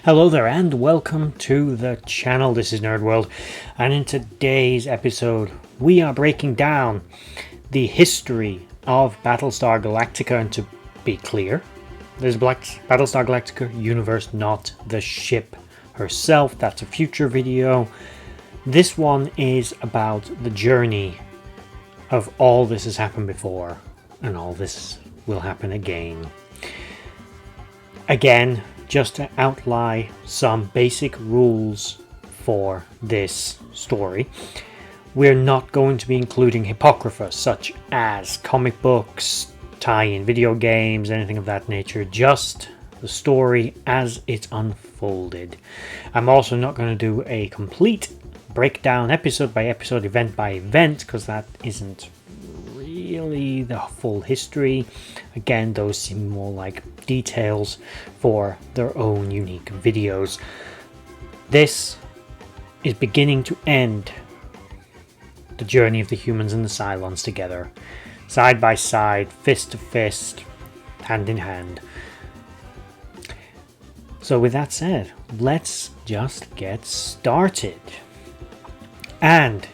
Hello there and welcome to the channel. This is Nerd World, and in today's episode we are breaking down the history of Battlestar Galactica. And to be clear, there's Battlestar Galactica universe, not the ship herself. That's a future video. This one is about the journey of all this has happened before and all this will happen again. Again, just to outline some basic rules for this story, we're not going to be including apocrypha such as comic books, tie-in video games, anything of that nature, just the story as it's unfolded. I'm also not going to do a complete breakdown episode by episode, event by event, because that isn't really the full history. Again, those seem more like details for their own unique videos. This is beginning to end the journey of the humans and the Cylons together, side by side, fist to fist, hand in hand. So with that said, let's just get started. And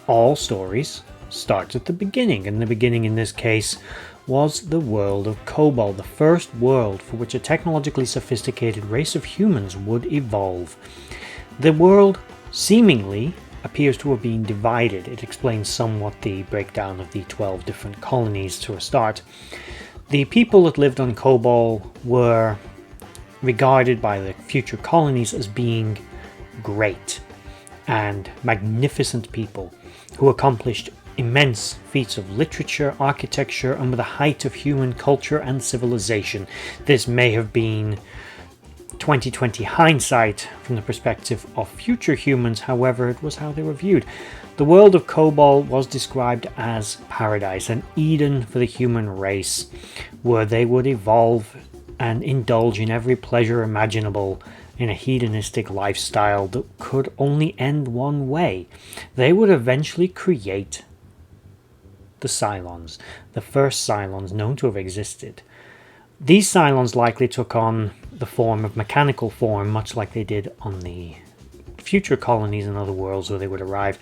all stories start at the beginning, and the beginning in this case was the world of Kobol, the first world for which a technologically sophisticated race of humans would evolve. The world seemingly appears to have been divided. It explains somewhat the breakdown of the 12 different colonies to a start. The people that lived on Kobol were regarded by the future colonies as being great and magnificent people who accomplished immense feats of literature, architecture, and with a height of human culture and civilization. This may have been 2020 hindsight from the perspective of future humans, however, it was how they were viewed. The world of Kobol was described as paradise, an Eden for the human race, where they would evolve and indulge in every pleasure imaginable in a hedonistic lifestyle that could only end one way. They would eventually create the Cylons, the first Cylons known to have existed. These Cylons likely took on the form of mechanical form, much like they did on the future colonies and other worlds where they would arrive.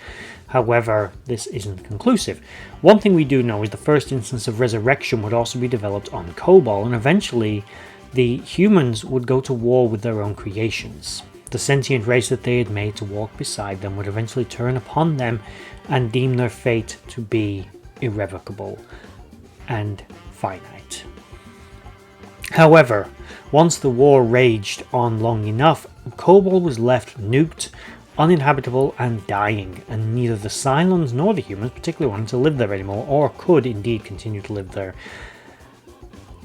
However, this isn't conclusive. One thing we do know is the first instance of resurrection would also be developed on Kobol, and eventually the humans would go to war with their own creations. The sentient race that they had made to walk beside them would eventually turn upon them and deem their fate to be irrevocable and finite. However, once the war raged on long enough, Kobol was left nuked, uninhabitable and dying, and neither the Cylons nor the humans particularly wanted to live there anymore, or could indeed continue to live there.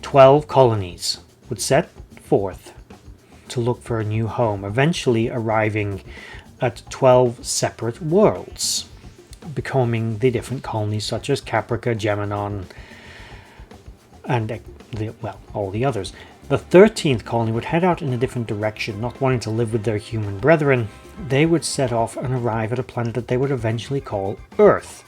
12 colonies would set forth to look for a new home, eventually arriving at 12 separate worlds, becoming the different colonies such as Caprica, Geminon, and all the others. The 13th colony would head out in a different direction, not wanting to live with their human brethren. They would set off and arrive at a planet that they would eventually call Earth.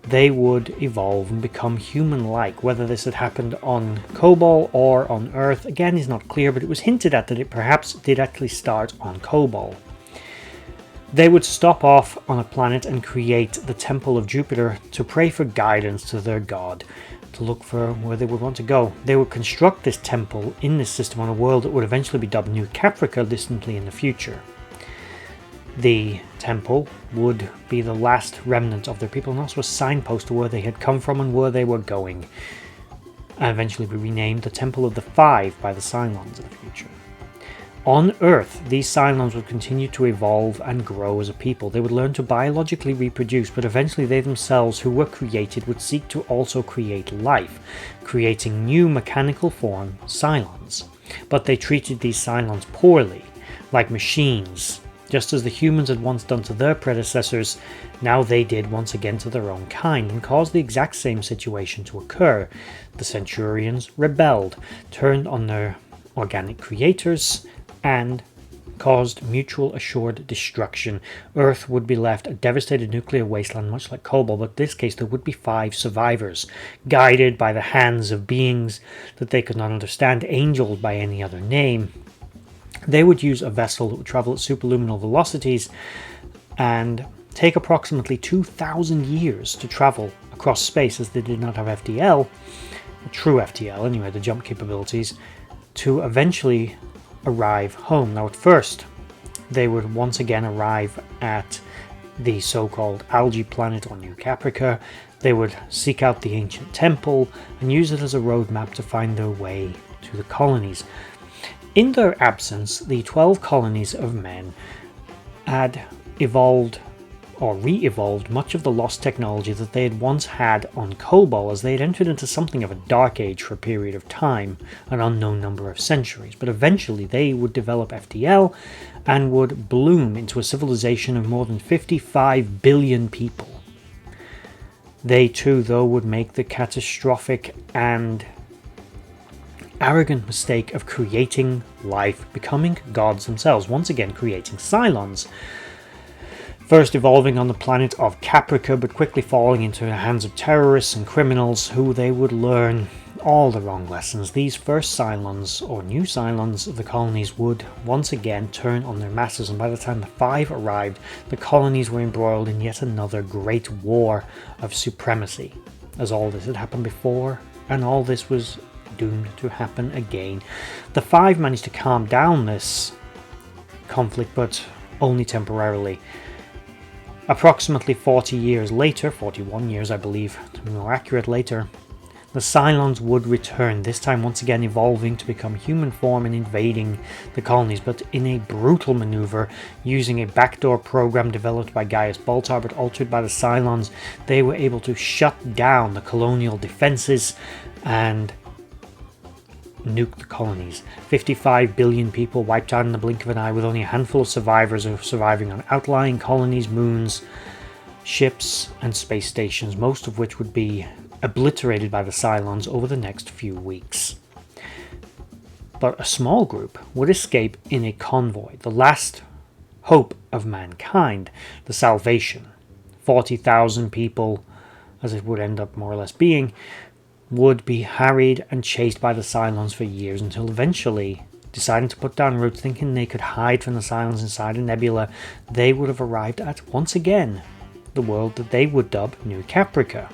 They would evolve and become human-like. Whether this had happened on Kobol or on Earth, again, is not clear, but it was hinted at that it perhaps did actually start on Kobol. They would stop off on a planet and create the Temple of Jupiter to pray for guidance to their god, to look for where they would want to go. They would construct this temple in this system on a world that would eventually be dubbed New Caprica distantly in the future. The temple would be the last remnant of their people and also a signpost to where they had come from and where they were going, and eventually be renamed the Temple of the Five by the Cylons in the future. On Earth, these Cylons would continue to evolve and grow as a people. They would learn to biologically reproduce, but eventually they themselves, who were created, would seek to also create life, creating new mechanical form Cylons. But they treated these Cylons poorly, like machines. Just as the humans had once done to their predecessors, now they did once again to their own kind, and caused the exact same situation to occur. The Centurions rebelled, turned on their organic creators, and caused mutual assured destruction. Earth would be left a devastated nuclear wasteland, much like Kobol, but in this case there would be 5 survivors, guided by the hands of beings that they could not understand, angels by any other name, They would use a vessel that would travel at superluminal velocities and take approximately 2,000 years to travel across space, as they did not have FTL, true FTL anyway, the jump capabilities, to eventually arrive home. Now at first, they would once again arrive at the so-called algae planet or New Caprica. They would seek out the ancient temple and use it as a roadmap to find their way to the colonies. In their absence, the 12 colonies of men had evolved or re-evolved much of the lost technology that they had once had on Kobol, as they had entered into something of a dark age for a period of time, an unknown number of centuries. But eventually they would develop FTL and would bloom into a civilization of more than 55 billion people. They too, though, would make the catastrophic and arrogant mistake of creating life, becoming gods themselves, once again creating Cylons. First evolving on the planet of Caprica, but quickly falling into the hands of terrorists and criminals who they would learn all the wrong lessons. These first Cylons, or new Cylons of the colonies, would once again turn on their masters, and by the time the 5 arrived, the colonies were embroiled in yet another great war of supremacy, as all this had happened before, and all this was doomed to happen again. The 5 managed to calm down this conflict, but only temporarily. Approximately 40 years later, 41 years I believe, to be more accurate later, the Cylons would return, this time once again evolving to become human form and invading the colonies, but in a brutal maneuver using a backdoor program developed by Gaius Baltar but altered by the Cylons. They were able to shut down the colonial defenses and nuke the colonies. 55 billion people wiped out in the blink of an eye, with only a handful of survivors surviving on outlying colonies, moons, ships and space stations, most of which would be obliterated by the Cylons over the next few weeks. But a small group would escape in a convoy, the last hope of mankind, the Salvation. 40,000 people, as it would end up more or less being, would be harried and chased by the Cylons for years, until eventually, deciding to put down roots, thinking they could hide from the Cylons inside a nebula, they would have arrived at, once again, the world that they would dub New Caprica.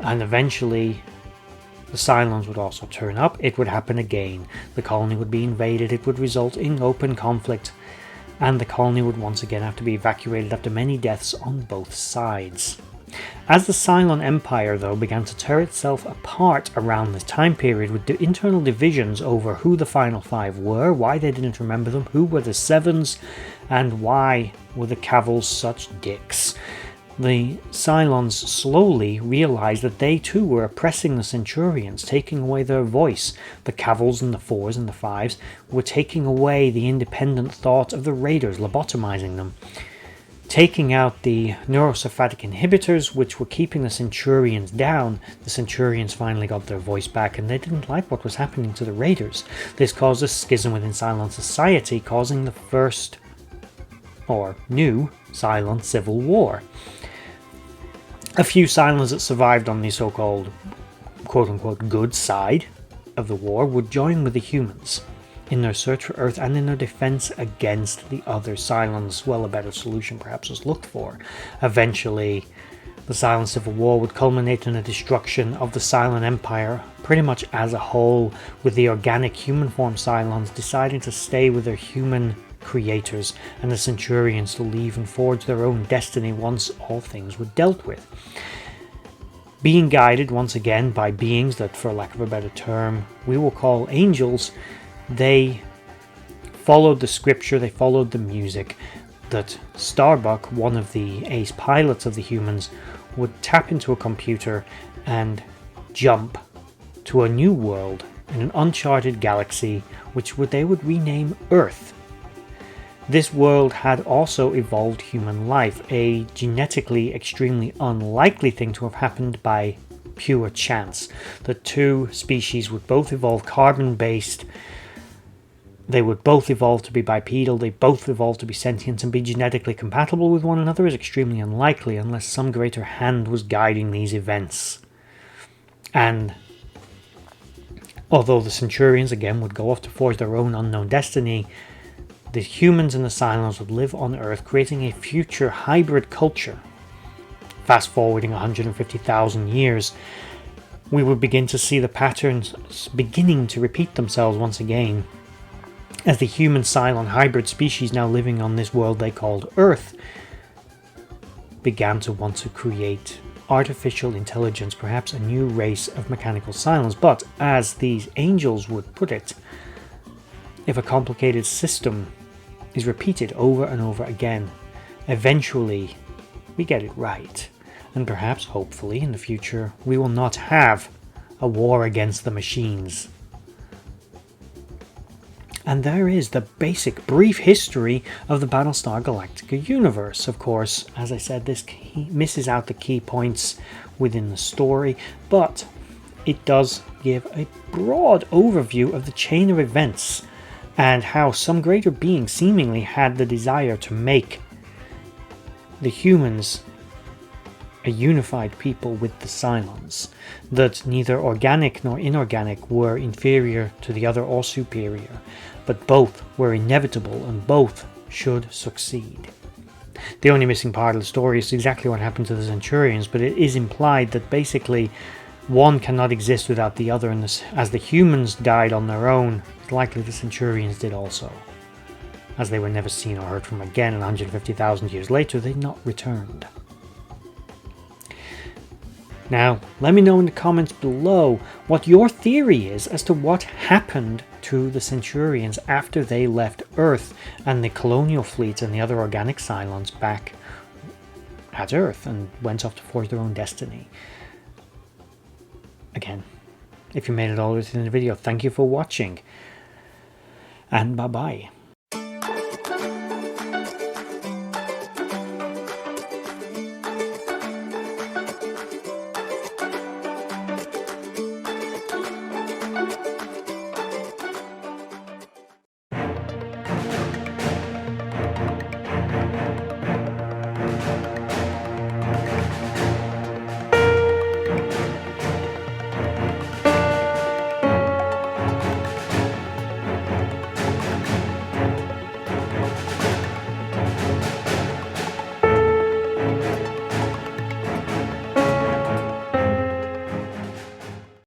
And eventually the Cylons would also turn up. It would happen again. The colony would be invaded. It would result in open conflict, and the colony would once again have to be evacuated after many deaths on both sides. As the Cylon Empire, though, began to tear itself apart around this time period, with internal divisions over who the final 5 were, why they didn't remember them, who were the 7s, and why were the Cavils such dicks, the Cylons slowly realized that they too were oppressing the Centurions, taking away their voice. The Cavils and the 4s and the 5s were taking away the independent thought of the Raiders, lobotomizing them. Taking out the neurocephatic inhibitors, which were keeping the Centurions down, the Centurions finally got their voice back, and they didn't like what was happening to the Raiders. This caused a schism within Cylon society, causing the first, or new, Cylon Civil War. A few Cylons that survived on the so-called quote-unquote good side of the war would join with the humans in their search for Earth and in their defense against the other Cylons. Well, a better solution perhaps was looked for. Eventually, the Cylon Civil War would culminate in the destruction of the Cylon Empire pretty much as a whole, with the organic human form Cylons deciding to stay with their human creators, and the Centurions to leave and forge their own destiny once all things were dealt with. Being guided once again by beings that, for lack of a better term, we will call angels, they followed the scripture, they followed the music, that Starbuck, one of the ace pilots of the humans, would tap into a computer and jump to a new world in an uncharted galaxy, which they would rename Earth. This world had also evolved human life, a genetically extremely unlikely thing to have happened by pure chance. The two species would both evolve carbon-based, they would both evolve to be bipedal, they both evolve to be sentient, and be genetically compatible with one another is extremely unlikely unless some greater hand was guiding these events. And Although the Centurions again would go off to forge their own unknown destiny, the humans and the Cylons would live on Earth, creating a future hybrid culture. Fast forwarding 150,000 years, we would begin to see the patterns beginning to repeat themselves once again, as the human Cylon hybrid species now living on this world they called Earth began to want to create artificial intelligence, perhaps a new race of mechanical Cylons. But as these angels would put it, if a complicated system is repeated over and over again, eventually we get it right. And perhaps, hopefully, in the future, we will not have a war against the machines. And there is the basic brief history of the Battlestar Galactica universe. Of course, as I said, this misses out the key points within the story, but it does give a broad overview of the chain of events and how some greater being seemingly had the desire to make the humans a unified people with the Cylons, that neither organic nor inorganic were inferior to the other or superior, but both were inevitable and both should succeed. The only missing part of the story is exactly what happened to the Centurions, but it is implied that basically one cannot exist without the other, and as the humans died on their own, it's likely the Centurions did also. As they were never seen or heard from again, and 150,000 years later they'd not returned. Now, let me know in the comments below what your theory is as to what happened to the Centurions after they left Earth and the colonial fleet and the other organic Cylons back at Earth and went off to forge their own destiny. Again, if you made it all the way to the end of the video, thank you for watching, and bye-bye.